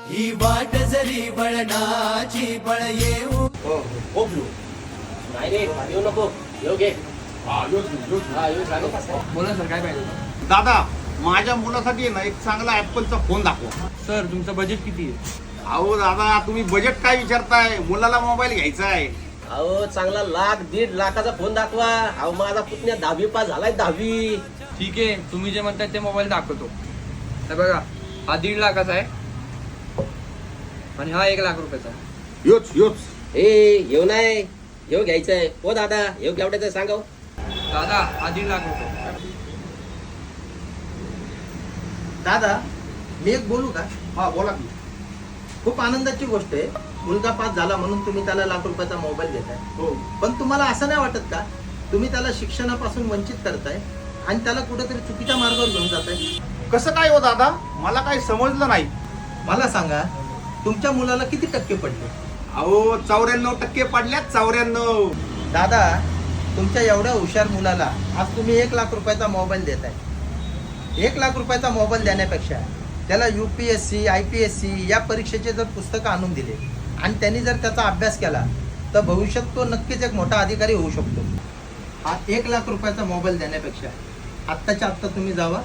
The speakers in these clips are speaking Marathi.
ही वाट जरी वळणाची बळ येऊ नाही रे येऊ नको येऊ घे बोला सर, काय पाहिजे होतं? दादा माझ्या मुलासाठी आहे ना एक चांगला ऍपलचा फोन दाखवा. सर, तुमचं बजेट किती आहे? अहो दादा तुम्ही बजेट काय विचारताय, मुलाला मोबाईल घ्यायचा आहे. अहो चांगला 1,00,000 1,50,000चा फोन दाखवा. अहो माझा पुतण्या 10वी पास झालाय 10वी. ठीक आहे, तुम्ही जे म्हणताय ते मोबाईल दाखवतो. तर बघा, हा 1.5 लाखाचा आहे आणि हा 1 लाख रुपयाचा आहे. योच येऊ नाही येऊ घ्यायचंय. हो दादा येऊ केवढ्याचं सांगा. दादा, हा 1.5 लाख रुपये. दादा, मी एक बोलू का? हा बोला की. खूप आनंदाची गोष्ट आहे. मुलगा पास झाला म्हणून तुम्ही त्याला ₹1,00,000 रुपयाचा मोबाईल देताय. हो पण तुम्हाला असं नाही वाटत का, तुम्ही त्याला शिक्षणापासून वंचित करताय आणि त्याला कुठेतरी चुकीच्या मार्गावर घेऊन जाताय? कसं काय हो दादा, मला काही समजलं नाही. मला सांगा, तुमच्या मुलाला किती टक्के पडले? अहो 94% पडल्यात 94. दादा, तुमच्या एवढ्या हुशार मुलाला आज तुम्ही ₹1,00,000 रुपयाचा मोबाईल देताय. ₹1,00,000 रुपयाचा मोबाईल देण्यापेक्षा त्याला UPSC IPSC या परीक्षेचे जर पुस्तकं आणून दिले आणि त्यांनी जर त्याचा अभ्यास केला तर भविष्यात तो नक्कीच एक मोठा अधिकारी होऊ शकतो. हा ₹1,00,000 रुपयाचा मोबाईल देण्यापेक्षा आत्ताच्या आत्ता तुम्ही जावा,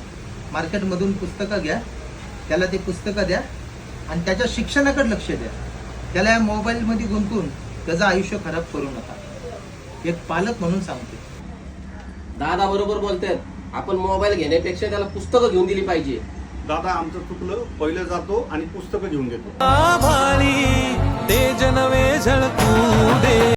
मार्केटमधून पुस्तकं घ्या, त्याला ती पुस्तकं द्या आणि त्याच्या शिक्षणाकडे लक्ष द्या. त्याला या मोबाईलमध्ये गुंतून त्याचं आयुष्य खराब करू नका. एक पालक म्हणून सांगते. दादा बरोबर बोलतात. आपण मोबाईल घेण्यापेक्षा त्याला पुस्तकं घेऊन दिली पाहिजे. दादा आमचं चुकलं, पहिले जातो आणि पुस्तकं घेऊन घेतो. आभाळी तेज नवे झळकू दे.